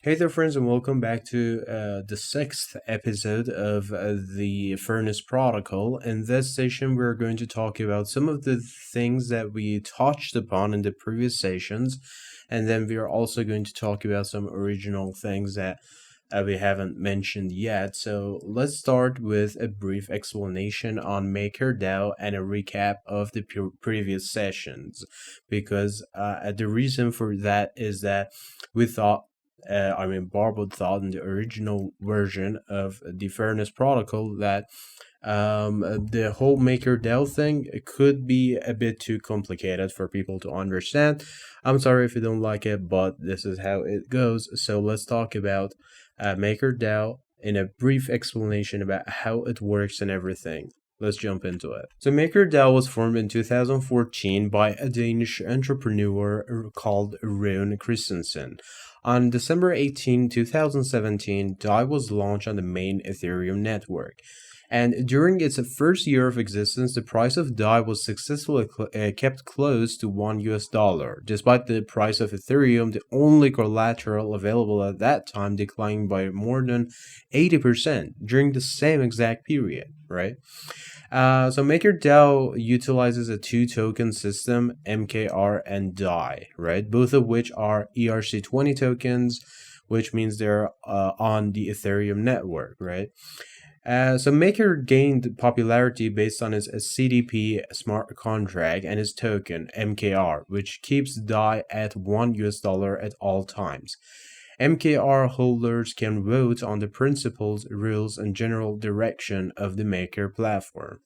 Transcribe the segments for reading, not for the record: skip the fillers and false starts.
Hey there, friends, and welcome back to the sixth episode of the Furnace Protocol. In this session, we're going to talk about some of the things that we touched upon in the previous sessions, and then we are also going to talk about some original things that we haven't mentioned yet. So let's start with a brief explanation on MakerDAO and a recap of the previous sessions, because the reason for that is that we thought Barwood thought in the original version of the Fairness Protocol that the whole MakerDAO thing could be a bit too complicated for people to understand. I'm sorry if you don't like it, but this is how it goes. So let's talk about MakerDAO in a brief explanation about how it works and everything. Let's jump into it. So MakerDAO was formed in 2014 by a Danish entrepreneur called Rune Christensen. On December 18, 2017, DAI was launched on the main Ethereum network. And during its first year of existence, the price of DAI was successfully kept close to $1. Despite the price of Ethereum, the only collateral available at that time declining by more than 80% during the same exact period, right? So MakerDAO utilizes a two-token system, MKR and DAI, right? Both of which are ERC20 tokens, which means they're on the Ethereum network, right? So Maker gained popularity based on his CDP smart contract and his token MKR, which keeps DAI at $1 at all times. MKR holders can vote on the principles, rules, and general direction of the Maker platform.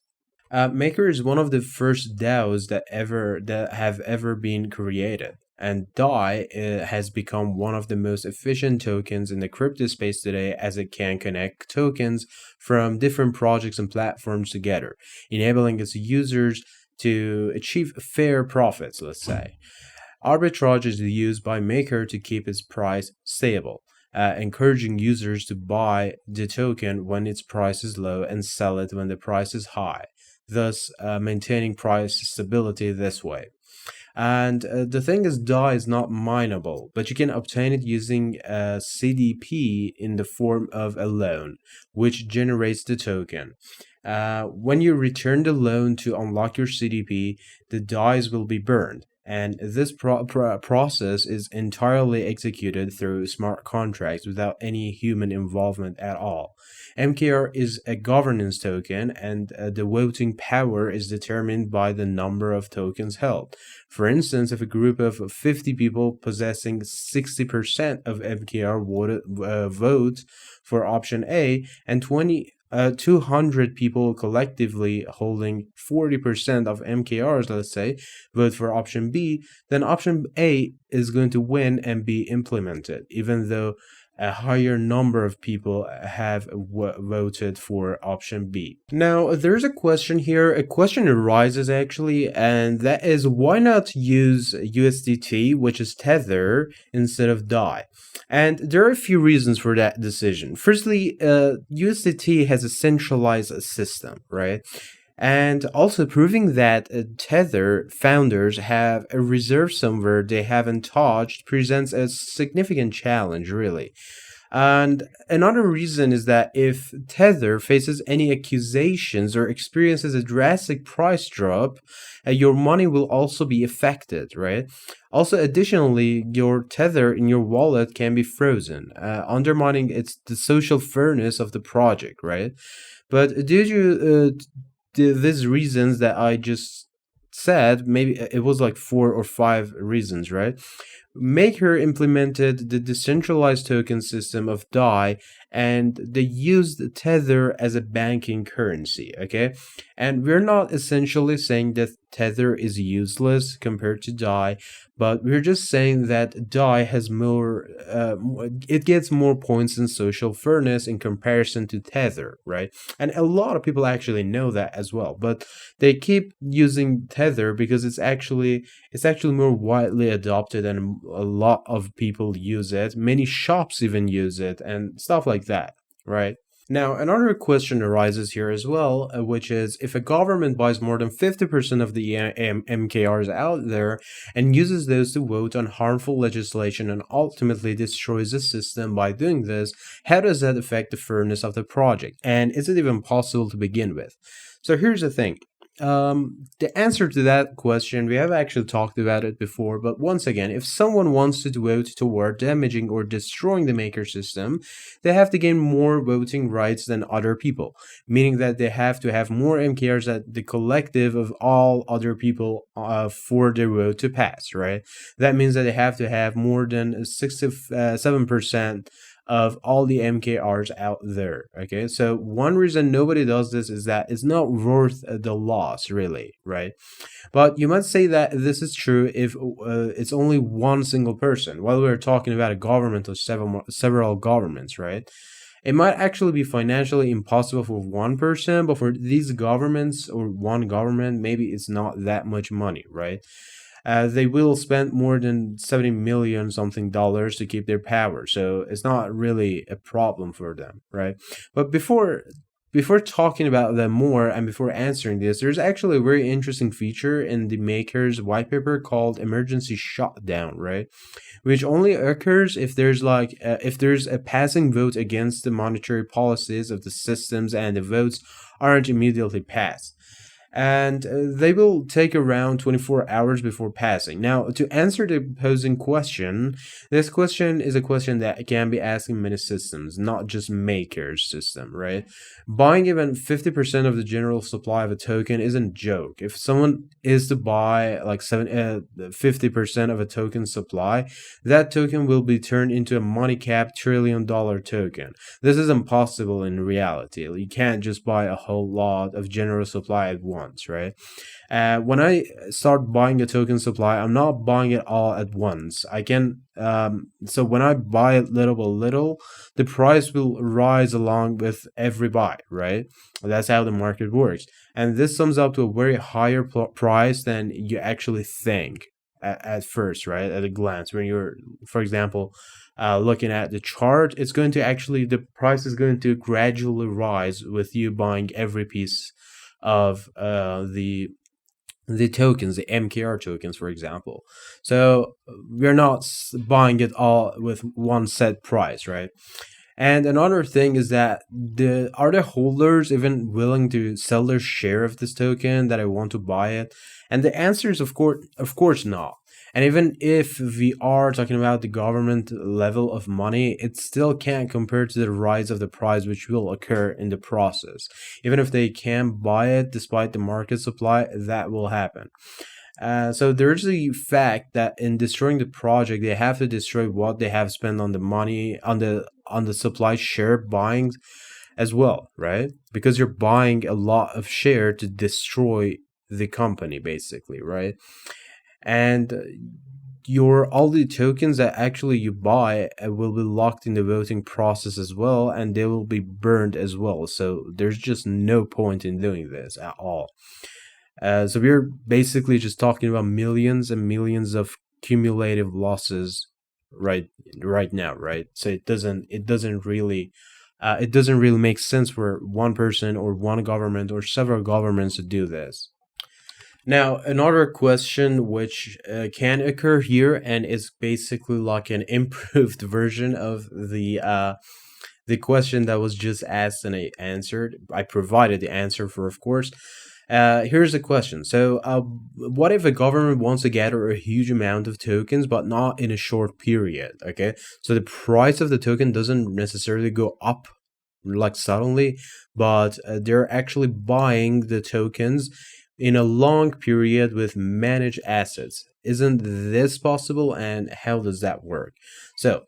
Maker is one of the first DAOs that have ever been created, and DAI has become one of the most efficient tokens in the crypto space today, as it can connect tokens from different projects and platforms together, enabling its users to achieve fair profits, let's say. Arbitrage is used by Maker to keep its price stable, encouraging users to buy the token when its price is low and sell it when the price is high, thus maintaining price stability this way. And the thing is, DAI is not mineable, but you can obtain it using a CDP in the form of a loan, which generates the token. When you return the loan to unlock your CDP, the DAIs will be burned. And this process is entirely executed through smart contracts without any human involvement at all. MKR is a governance token, and the voting power is determined by the number of tokens held. For instance, if a group of 50 people possessing 60% of MKR vote for option A and 200 people collectively holding 40% of MKRs, let's say, vote for option B, then option A is going to win and be implemented, even though a higher number of people have voted for option B. Now, there's a question here. A question arises actually, and that is, why not use USDT, which is Tether, instead of DAI? And there are a few reasons for that decision. Firstly, USDT has a centralized system, right? And also proving that Tether founders have a reserve somewhere they haven't touched presents a significant challenge, really. And another reason is that if Tether faces any accusations or experiences a drastic price drop, your money will also be affected, right? Also, additionally, your Tether in your wallet can be frozen, undermining the social fairness of the project, right? But due to these reasons that I just said, maybe it was like 4 or 5 reasons, right? Maker implemented the decentralized token system of DAI, and they used Tether as a banking currency, okay? And we're not essentially saying that Tether is useless compared to DAI, but we're just saying that DAI has it gets more points in social fairness in comparison to Tether, right? And a lot of people actually know that as well, but they keep using Tether because it's actually more widely adopted and a lot of people use it. Many shops even use it and stuff like that, right? Now, another question arises here as well, which is if a government buys more than 50% of the MKRs out there and uses those to vote on harmful legislation and ultimately destroys the system by doing this, how does that affect the fairness of the project? And is it even possible to begin with? So here's the thing. The answer to that question, we have actually talked about it before, but once again, if someone wants to vote toward damaging or destroying the maker system, they have to gain more voting rights than other people, meaning that they have to have more MKRs than the collective of all other people for their vote to pass, right? That means that they have to have more than 67% of all the MKRs out there. Okay, so one reason nobody does this is that it's not worth the loss, really, right? But you might say that this is true if it's only one single person. While we're talking about a government or several governments, right? It might actually be financially impossible for one person, but for these governments or one government, maybe it's not that much money, right? They will spend more than 70 million something dollars to keep their power, so it's not really a problem for them, right? But before talking about them more and before answering this, there's actually a very interesting feature in the maker's white paper called emergency shutdown, right? Which only occurs if there's a passing vote against the monetary policies of the systems and the votes aren't immediately passed, and they will take around 24 hours before passing. Now, to answer the posing question, this question is a question that can be asked in many systems, not just Maker's system, right? Buying even 50% of the general supply of a token isn't a joke. If someone is to buy like 50% of a token supply, that token will be turned into a money cap $1 trillion token. This is impossible in reality. You can't just buy a whole lot of general supply at once, right? When I start buying a token supply, I'm not buying it all at once. So when I buy it little by little, the price will rise along with every buy, right? That's how the market works. And this sums up to a very higher price than you actually think at first, right? At a glance, when you're, for example, looking at the chart, the price is going to gradually rise with you buying every piece of the tokens, the MKR tokens, for example. So we're not buying it all with one set price, right? And another thing is that the holders even willing to sell their share of this token that I want to buy it? And the answer is of course not. And even if we are talking about the government level of money, it still can't compare to the rise of the price which will occur in the process. Even if they can buy it despite the market supply, that will happen. So there's the fact that in destroying the project, they have to destroy what they have spent on the money on the supply share buying as well, right? Because you're buying a lot of share to destroy the company, basically, right? And your all the tokens that actually you buy will be locked in the voting process as well, and they will be burned as well. So there's just no point in doing this at all. So we're basically just talking about millions and millions of cumulative losses right now, right? So it doesn't really make sense for one person or one government or several governments to do this. Now, another question which can occur here and is basically like an improved version of the question that was just asked and I answered. I provided the answer for, of course. Here's the question. So, what if a government wants to gather a huge amount of tokens, but not in a short period? Okay, so the price of the token doesn't necessarily go up like suddenly, but they're actually buying the tokens in a long period with managed assets. Isn't this possible, and how does that work? So,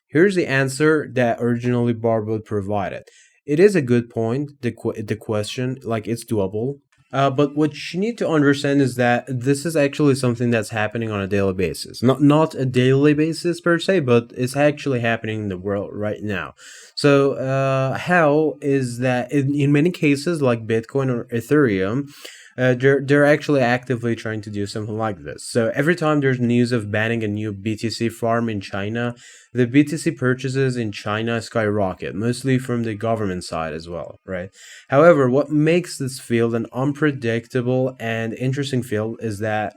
here's the answer that originally Barbo provided. It is a good point, the question, like it's doable. But what you need to understand is that this is actually something that's happening on a daily basis. Not a daily basis per se, but it's actually happening in the world right now. So how is that in many cases like Bitcoin or Ethereum? They're actually actively trying to do something like this. So every time there's news of banning a new BTC farm in China, the BTC purchases in China skyrocket, mostly from the government side as well, right? However, what makes this field an unpredictable and interesting field is that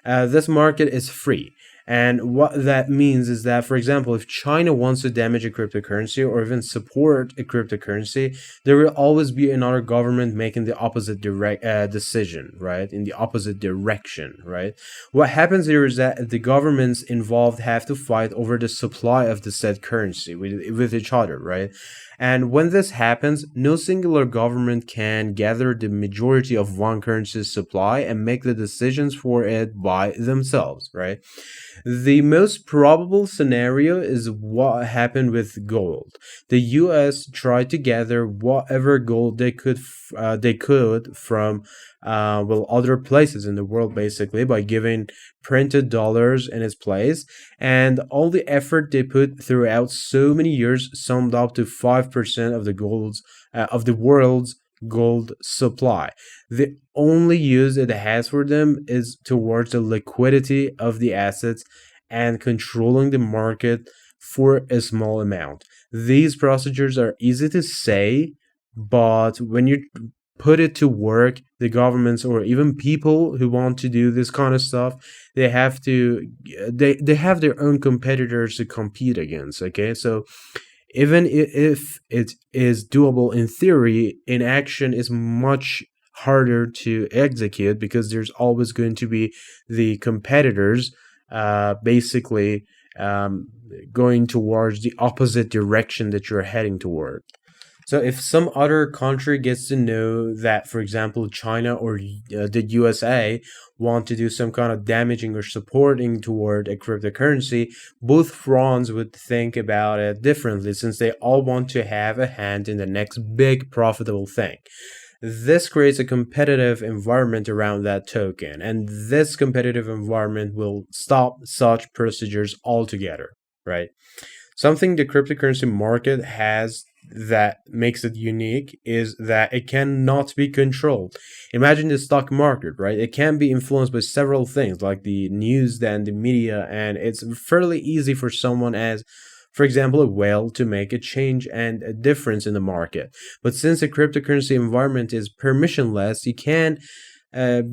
this market is free. And what that means is that, for example, if China wants to damage a cryptocurrency or even support a cryptocurrency, there will always be another government making the opposite direct decision, right? In the opposite direction, right? What happens here is that the governments involved have to fight over the supply of the said currency with each other, right? And when this happens, no singular government can gather the majority of one currency's supply and make the decisions for it by themselves, right? The most probable scenario is what happened with gold. The U.S. tried to gather whatever gold they could from other places in the world, basically by giving printed dollars in its place, and all the effort they put throughout so many years summed up to 5% of the world's gold supply. The only use it has for them is towards the liquidity of the assets and controlling the market for a small amount. These procedures are easy to say, but when you put it to work, the governments or even people who want to do this kind of stuff, they have to they have their own competitors to compete against. Okay, so even if it is doable in theory, in action is much harder to execute because there's always going to be the competitors basically going towards the opposite direction that you're heading toward. So if some other country gets to know that, for example, China or the USA want to do some kind of damaging or supporting toward a cryptocurrency, both fronts would think about it differently since they all want to have a hand in the next big profitable thing. This creates a competitive environment around that token, and this competitive environment will stop such procedures altogether, right? Something the cryptocurrency market has that makes it unique is that it cannot be controlled. Imagine the stock market, right? It can be influenced by several things like the news and the media, and it's fairly easy for someone as for example, a whale to make a change and a difference in the market. But since the cryptocurrency environment is permissionless, you can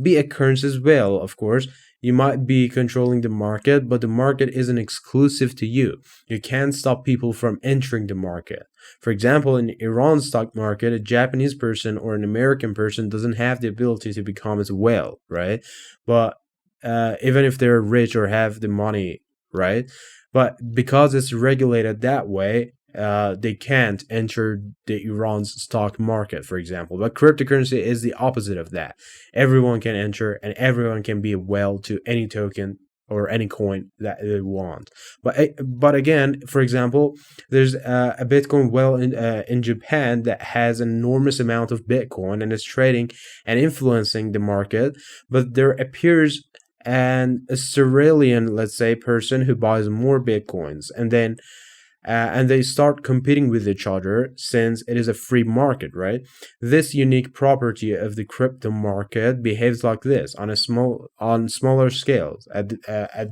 be a currency's whale, of course. You might be controlling the market, but the market isn't exclusive to you. You can't stop people from entering the market. For example, in Iran's stock market, a Japanese person or an American person doesn't have the ability to become a whale, right? But even if they're rich or have the money, right? But because it's regulated that way, they can't enter the Iran's stock market, for example. But cryptocurrency is the opposite of that. Everyone can enter and everyone can be a whale to any token or any coin that they want. But again, for example, there's a Bitcoin whale in Japan that has an enormous amount of Bitcoin and is trading and influencing the market. But there appears and a Cerulean, let's say, person who buys more bitcoins, and they start competing with each other since it is a free market, right? This unique property of the crypto market behaves like this on smaller scales at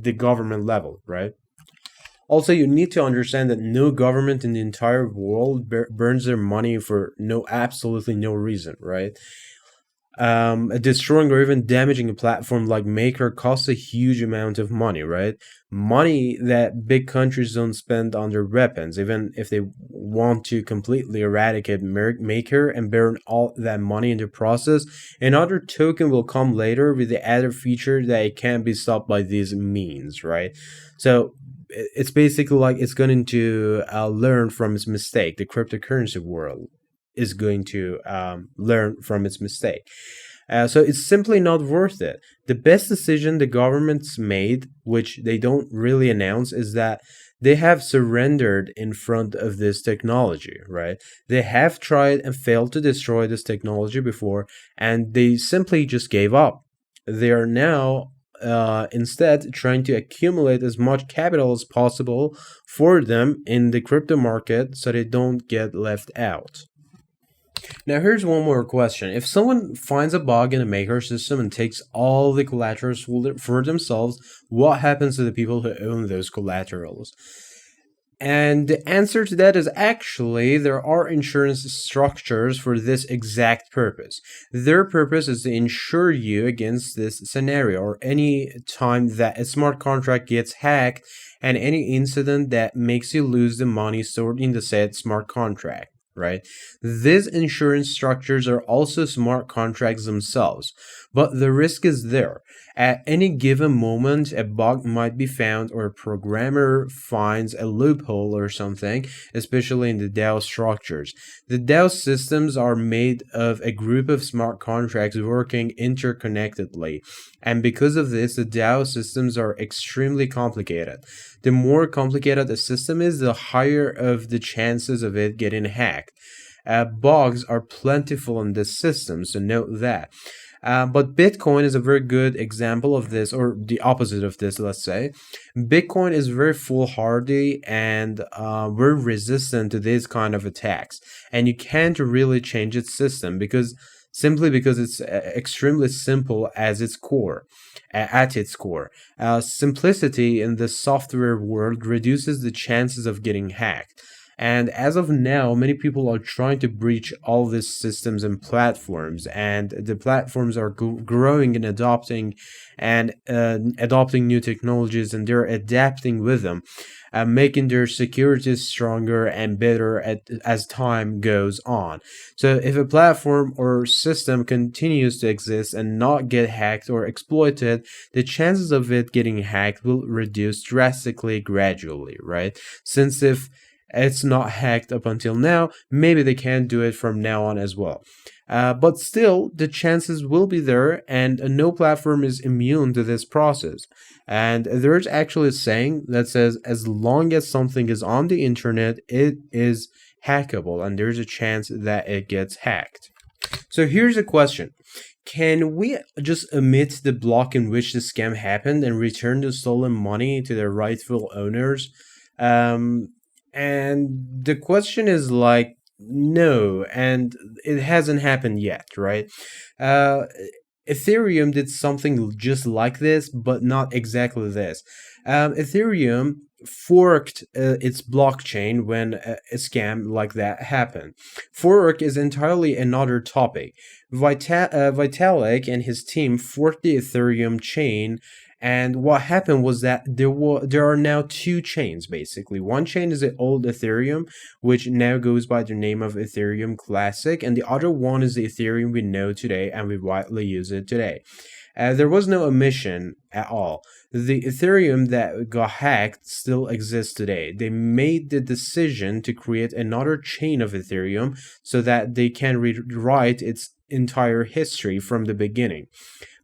the government level, right? Also, you need to understand that no government in the entire world burns their money for absolutely no reason, right? Destroying or even damaging a platform like Maker costs a huge amount of money, right? Money that big countries don't spend on their weapons, even if they want to completely eradicate Maker and burn all that money in the process. Another token will come later with the added feature that it can't be stopped by these means, right? So it's basically like it's going to learn from its mistake. The cryptocurrency world is going to learn from its mistake. So it's simply not worth it. The best decision the government's made, which they don't really announce, is that they have surrendered in front of this technology, right? They have tried and failed to destroy this technology before, and they simply just gave up. They are now instead trying to accumulate as much capital as possible for them in the crypto market so they don't get left out. Now, here's one more question. If someone finds a bug in a maker system and takes all the collaterals for themselves, what happens to the people who own those collaterals? And the answer to that is actually there are insurance structures for this exact purpose. Their purpose is to insure you against this scenario or any time that a smart contract gets hacked and any incident that makes you lose the money stored in the said smart contract. Right? These insurance structures are also smart contracts themselves, but the risk is there. At any given moment, a bug might be found or a programmer finds a loophole or something, especially in the DAO structures. The DAO systems are made of a group of smart contracts working interconnectedly, and because of this, the DAO systems are extremely complicated. The more complicated a system is, the higher of the chances of it getting hacked. Bugs are plentiful in this system, so note that. But Bitcoin is a very good example of this, or the opposite of this, let's say. Bitcoin is very foolhardy and very resistant to these kind of attacks. And you can't really change its system simply because it's extremely simple as its core. At its core, simplicity in the software world reduces the chances of getting hacked. And as of now, many people are trying to breach all these systems and platforms, and the platforms are growing and adopting new technologies, and they're adapting with them, making their security stronger and better as time goes on. So, if a platform or system continues to exist and not get hacked or exploited, the chances of it getting hacked will reduce drastically gradually, right? Since if it's not hacked up until now, maybe they can do it from now on as well. But still, the chances will be there, and no platform is immune to this process. And there's actually a saying that says, as long as something is on the internet, it is hackable, and there's a chance that it gets hacked. So here's a question. Can we just omit the block in which the scam happened and return the stolen money to their rightful owners? Um, and the question is like, no, and it hasn't happened yet, right? Uh, Ethereum did something just like this, but not exactly this. Ethereum forked its blockchain when a scam like that happened. Fork is entirely another topic. Vitalik and his team forked the Ethereum chain, and what happened was that there are now two chains basically. One chain is the old Ethereum, which now goes by the name of Ethereum Classic, and the other one is the Ethereum we know today and we widely use it today. There was no omission at all. The Ethereum that got hacked still exists today. They made the decision to create another chain of Ethereum so that they can rewrite its entire history from the beginning,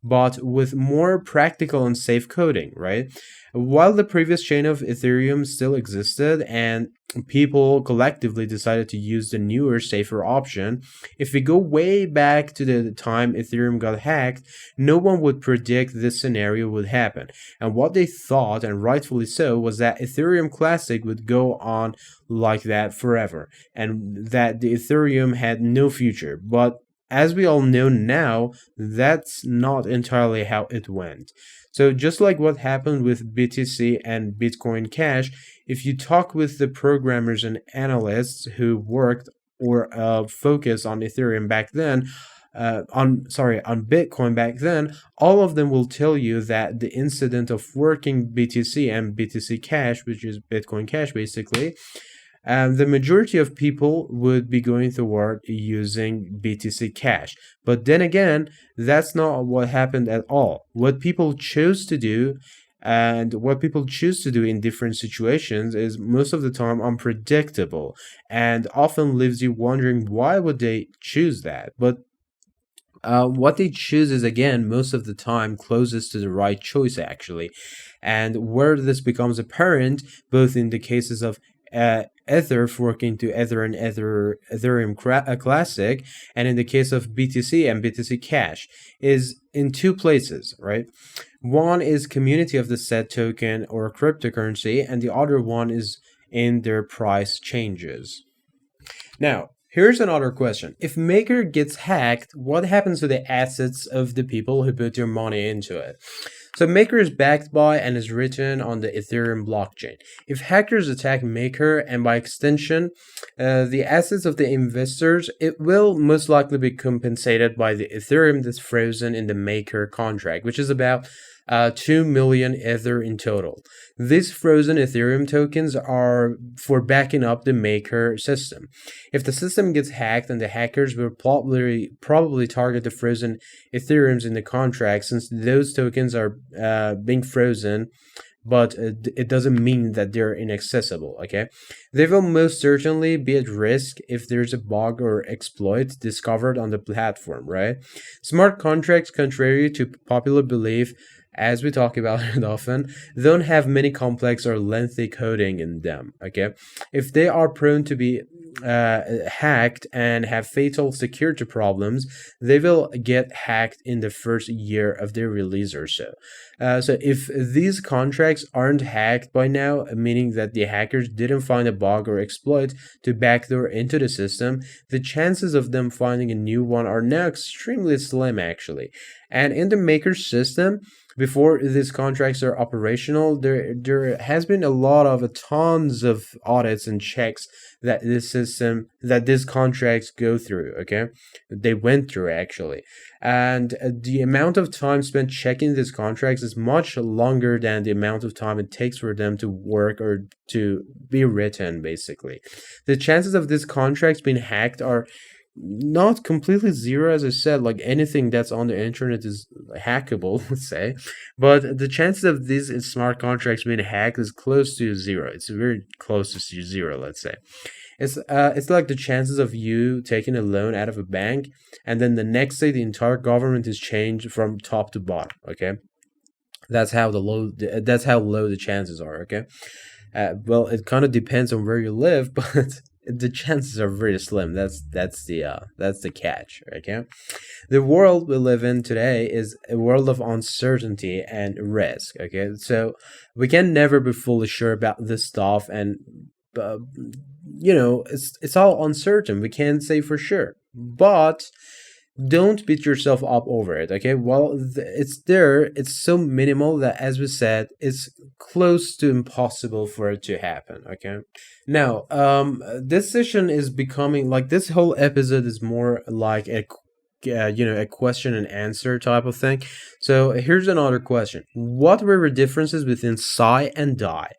but with more practical and safe coding, right? While the previous chain of Ethereum still existed and people collectively decided to use the newer, safer option, if we go way back to the time Ethereum got hacked, no one would predict this scenario would happen. And what they thought, and rightfully so, was that Ethereum Classic would go on like that forever, and that the Ethereum had no future. But as we all know now, that's not entirely how it went. So just like what happened with BTC and Bitcoin Cash, if you talk with the programmers and analysts who worked or focused on Ethereum back then, on Bitcoin back then, all of them will tell you that the incident of working BTC and BTC Cash, which is Bitcoin Cash basically, the majority of people would be going toward using BTC Cash. But then again, that's not what happened at all. What people chose to do and what people choose to do in different situations is most of the time unpredictable and often leaves you wondering why would they choose that. But what they choose is, again, most of the time closest to the right choice, actually. And where this becomes apparent, both in the cases of Ether forking to Ether and Ethereum Classic, and in the case of BTC and BTC Cash, is in two places, right? One is community of the said token or cryptocurrency, and the other one is in their price changes. Now, Here's another question. If Maker gets hacked, what happens to the assets of the people who put their money into it? So Maker is backed by and is written on the Ethereum blockchain. If hackers attack Maker and by extension the assets of the investors, it will most likely be compensated by the Ethereum that's frozen in the Maker contract, which is about 2 million Ether in total. These frozen Ethereum tokens are for backing up the Maker system. If the system gets hacked, then the hackers will probably target the frozen Ethereums in the contract, since those tokens are being frozen, but it doesn't mean that they're inaccessible. Okay, they will most certainly be at risk if there's a bug or exploit discovered on the platform, right? Smart contracts, contrary to popular belief, as we talk about it often, don't have many complex or lengthy coding in them. Okay, if they are prone to be hacked and have fatal security problems, they will get hacked in the first year of their release or so. So if these contracts aren't hacked by now, meaning that the hackers didn't find a bug or exploit to backdoor into the system, the chances of them finding a new one are now extremely slim, actually. And in the Maker system, before these contracts are operational, there has been a lot of tons of audits and checks that these contracts go through. Okay, they went through, actually, and the amount of time spent checking these contracts is much longer than the amount of time it takes for them to work or to be written. Basically, the chances of these contracts being hacked are not completely zero. As I said, like anything that's on the internet is hackable, let's say, but the chances of these smart contracts being hacked is close to zero. It's very close to zero, let's say. It's like the chances of you taking a loan out of a bank and then the next day the entire government is changed from top to bottom. Okay, that's how low the chances are. Okay, well, it kind of depends on where you live, but the chances are very slim. That's the catch. Okay, the world we live in today is a world of uncertainty and risk. Okay, so we can never be fully sure about this stuff, and uh, it's all uncertain. We can't say for sure, but don't beat yourself up over it. Okay, well, it's there. It's so minimal that, as we said, it's close to impossible for it to happen. Okay, now this session is becoming like, this whole episode is more like a question and answer type of thing. So here's another question: what were the differences between psi and dai?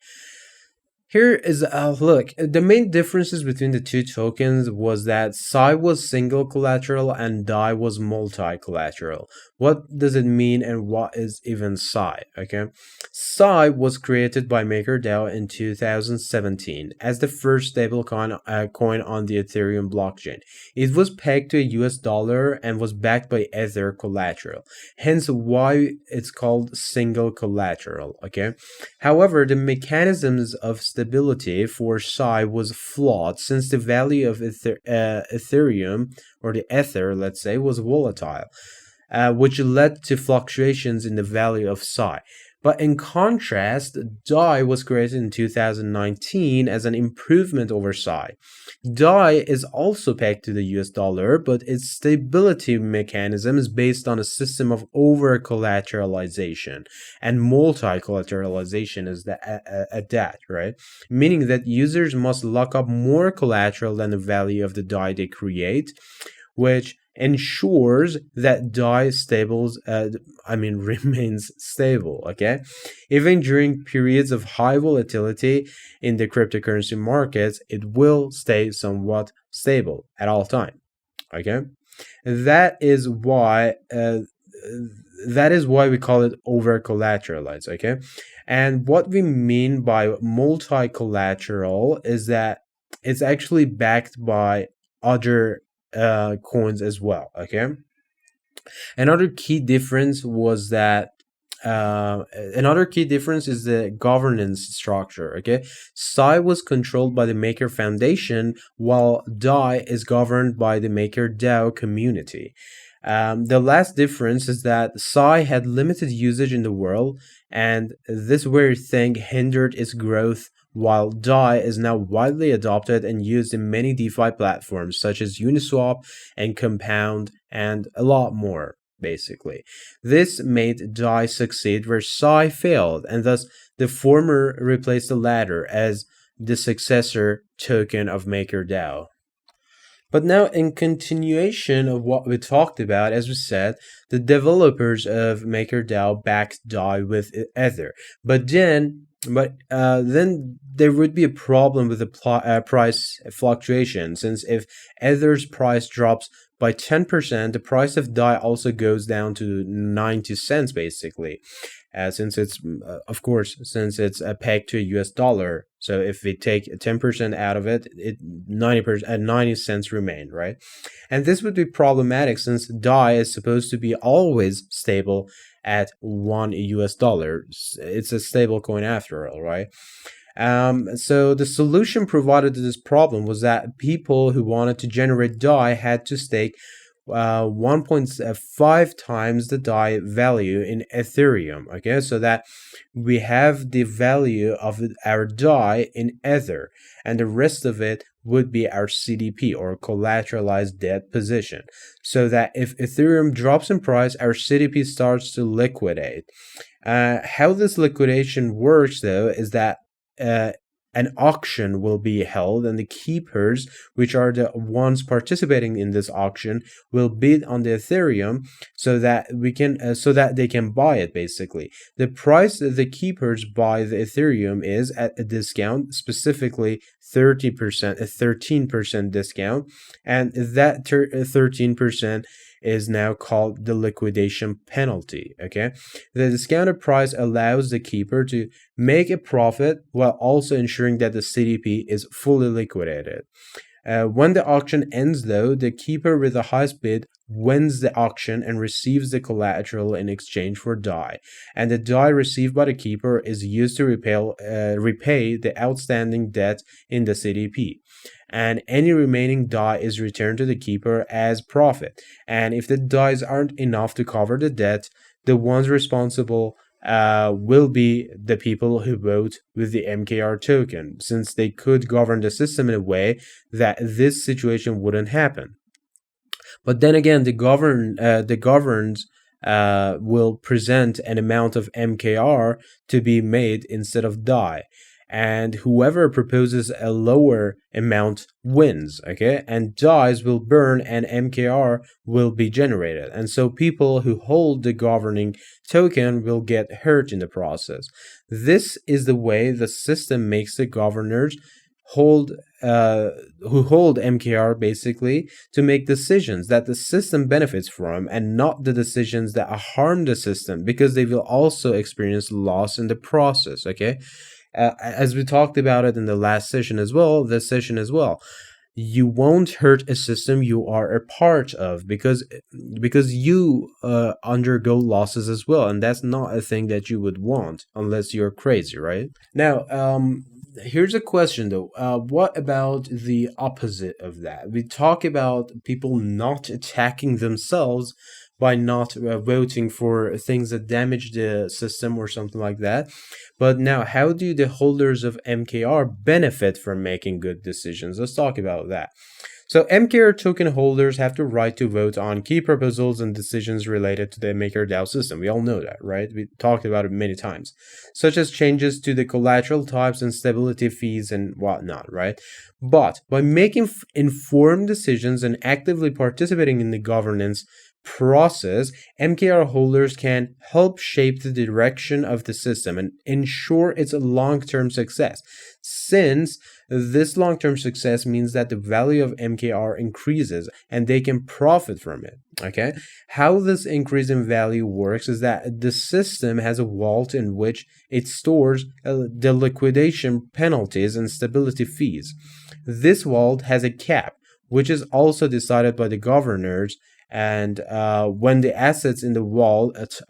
Here is look. The main differences between the two tokens was that Psi was single collateral and DAI was multi-collateral. What does it mean, and what is even Psi? Okay, Psi was created by MakerDAO in 2017 as the first stablecoin coin on the Ethereum blockchain. It was pegged to a US dollar and was backed by Ether collateral. Hence, why it's called single collateral. Okay. However, the mechanisms of stability for Psi was flawed, since the value of Ethereum, or the Ether, let's say, was volatile, which led to fluctuations in the value of Psi. But in contrast, DAI was created in 2019 as an improvement over Psi. DAI is also pegged to the US dollar, but its stability mechanism is based on a system of over collateralization, and multi collateralization is at that, right? Meaning that users must lock up more collateral than the value of the DAI they create, which ensures that DAI remains stable. Okay, even during periods of high volatility in the cryptocurrency markets, it will stay somewhat stable at all time. Okay, that is why we call it over collateralized. Okay, and what we mean by multi collateral is that it's actually backed by other coins as well. Okay, another key difference was that another key difference is the governance structure. Okay, Psi was controlled by the Maker Foundation, while DAI is governed by the MakerDAO community. The last difference is that Psi had limited usage in the world, and this very thing hindered its growth while DAI is now widely adopted and used in many DeFi platforms such as Uniswap and Compound and a lot more. Basically, this made DAI succeed where Psi failed, and thus the former replaced the latter as the successor token of MakerDAO. But now, in continuation of what we talked about, as we said, the developers of MakerDAO backed DAI with Ether. But then there would be a problem with the price fluctuation, since if Ether's price drops by 10%, the price of DAI also goes down to 90 cents, basically. Since it's, of course, since it's pegged to a US dollar. So if we take 10% out of it, 90%, 90 cents remain, right? And this would be problematic since DAI is supposed to be always stable at $1. It's a stable coin after all, right? So the solution provided to this problem was that people who wanted to generate DAI had to stake 1.5 times the DAI value in Ethereum. Okay, so that we have the value of our DAI in Ether, and the rest of it would be our CDP or collateralized debt position. So that if Ethereum drops in price, our CDP starts to liquidate. How this liquidation works, though, is that an auction will be held, and the keepers, which are the ones participating in this auction, will bid on the Ethereum so that they can buy it. Basically, the price that the keepers buy the Ethereum is at a discount, specifically 30%, a 13% discount, and that 13% is now called the liquidation penalty. Okay, the discounted price allows the keeper to make a profit while also ensuring that the CDP is fully liquidated. When the auction ends, though, the keeper with the highest bid wins the auction and receives the collateral in exchange for DAI. And the DAI received by the keeper is used to repay the outstanding debt in the CDP. And any remaining DAI is returned to the keeper as profit. And if the DAIs aren't enough to cover the debt, the ones responsible will be the people who vote with the MKR token, since they could govern the system in a way that this situation wouldn't happen. But then again, the governed will present an amount of MKR to be made instead of DAI. And whoever proposes a lower amount wins, okay? And DAIs will burn and MKR will be generated. And so people who hold the governing token will get hurt in the process. This is the way the system makes the governors who hold MKR basically to make decisions that the system benefits from and not the decisions that harm the system, because they will also experience loss in the process, okay? As we talked about it in the last session as well, this session as well, you won't hurt a system you are a part of because you undergo losses as well, and that's not a thing that you would want unless you're crazy, right? Now, here's a question though. What about the opposite of that? We talk about people not attacking themselves by not voting for things that damage the system or something like that. But now, how do the holders of MKR benefit from making good decisions? Let's talk about that. So MKR token holders have the right to vote on key proposals and decisions related to the MakerDAO system. We all know that, right? We talked about it many times, such as changes to the collateral types and stability fees and whatnot, right? But by making informed decisions and actively participating in the governance process, MKR holders can help shape the direction of the system and ensure its long-term success. Since this long-term success means that the value of MKR increases and they can profit from it. Okay, how this increase in value works is that the system has a vault in which it stores the liquidation penalties and stability fees. This vault has a cap, which is also decided by the governors And when the assets in the wallet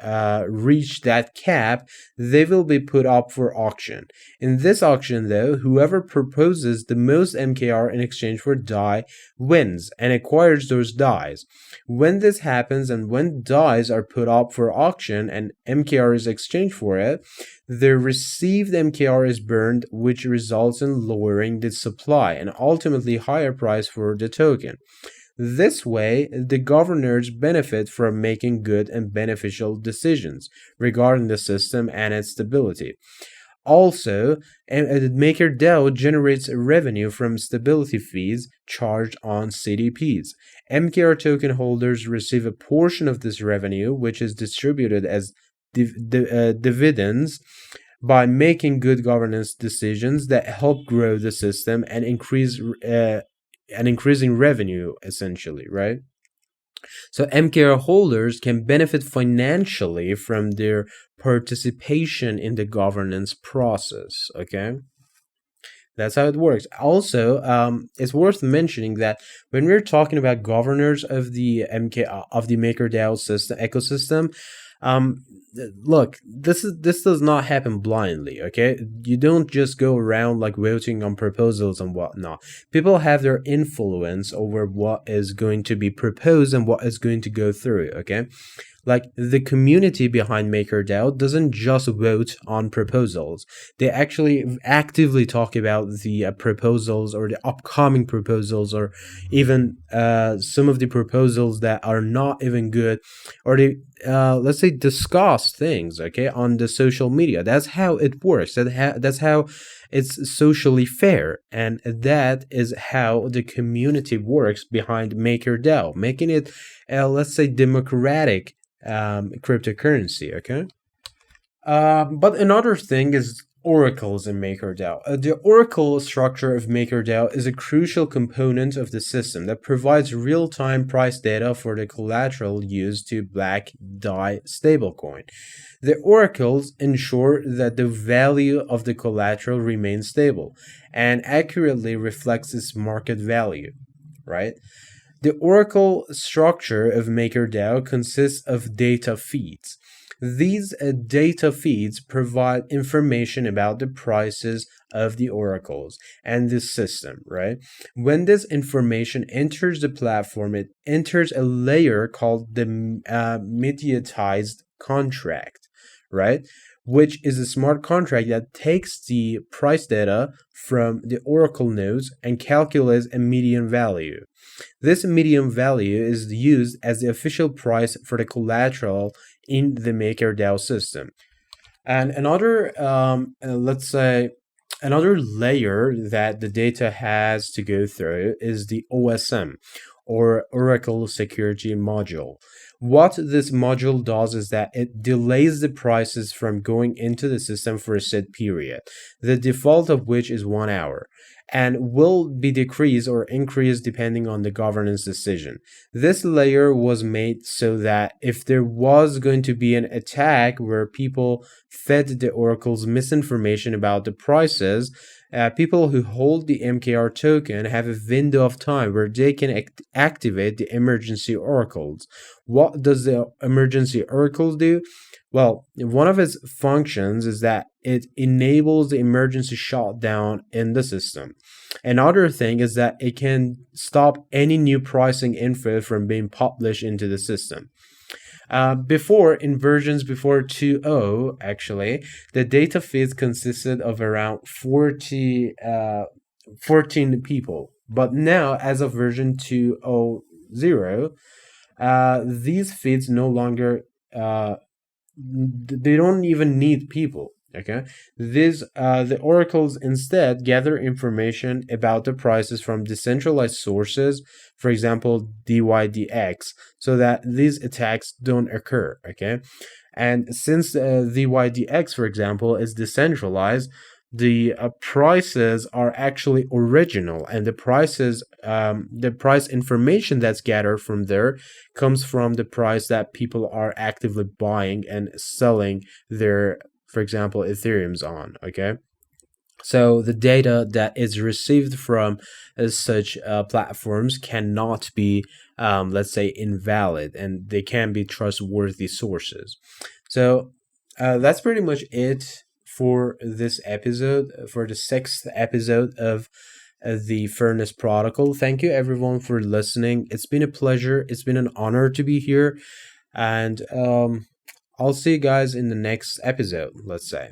reach that cap, they will be put up for auction. In this auction, though, whoever proposes the most MKR in exchange for DAI wins and acquires those DAIs. When this happens and when DAIs are put up for auction and MKR is exchanged for it, the received MKR is burned, which results in lowering the supply and ultimately higher price for the token. This way, the governors benefit from making good and beneficial decisions regarding the system and its stability. Also, MakerDAO generates revenue from stability fees charged on CDPs. MKR token holders receive a portion of this revenue, which is distributed as dividends by making good governance decisions that help grow the system and increasing revenue, essentially, right? So MKR holders can benefit financially from their participation in the governance process. Okay, that's how it works. Also, it's worth mentioning that when we're talking about governors of the MakerDAO system ecosystem, um, look, this does not happen blindly. Okay, you don't just go around like voting on proposals and whatnot. People have their influence over what is going to be proposed and what is going to go through. Okay, like the community behind MakerDAO doesn't just vote on proposals. They actually actively talk about the proposals or the upcoming proposals, or even some of the proposals that are not even good, or they let's say discuss things, okay, on the social media. That's how it works. That's how it's socially fair, and that is how the community works behind MakerDAO, making it let's say democratic cryptocurrency. Okay. But another thing is oracles in MakerDAO. The oracle structure of MakerDAO is a crucial component of the system that provides real-time price data for the collateral used to back DAI stablecoin. The oracles ensure that the value of the collateral remains stable and accurately reflects its market value, right? The oracle structure of MakerDAO consists of data feeds. These data feeds provide information about the prices of the oracles and the system, right? When this information enters the platform, it enters a layer called the mediatized contract, right? Which is a smart contract that takes the price data from the oracle nodes and calculates a median value. This median value is used as the official price for the collateral in the MakerDAO system. And another, let's say, another layer that the data has to go through is the OSM, or Oracle Security Module. What this module does is that it delays the prices from going into the system for a set period, the default of which is 1 hour, and will be decreased or increased depending on the governance decision. This layer was made so that if there was going to be an attack where people fed the oracles misinformation about the prices, people who hold the MKR token have a window of time where they can activate the emergency oracles. What does the emergency oracle do? Well, one of its functions is that it enables the emergency shutdown in the system. Another thing is that it can stop any new pricing info from being published into the system. Before, in versions before 2.0, actually, the data feeds consisted of around 14 people. But now, as of version 2.0, these feeds no longer they don't even need people. Okay, the oracles instead gather information about the prices from decentralized sources, for example DYDX, so that these attacks don't occur. Okay, and since DYDX, for example, is decentralized, the prices are actually original, and the price information that's gathered from there comes from the price that people are actively buying and selling their, for example, Ethereum's on. Okay, So the data that is received from such platforms cannot be, let's say, invalid, and they can be trustworthy sources. So that's pretty much it for this episode, for the sixth episode of the Furnace Protocol. Thank you everyone for listening. It's been a pleasure. It's been an honor to be here, and I'll see you guys in the next episode. Let's say.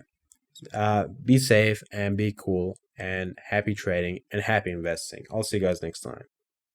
Be safe and be cool and happy trading and happy investing. I'll see you guys next time.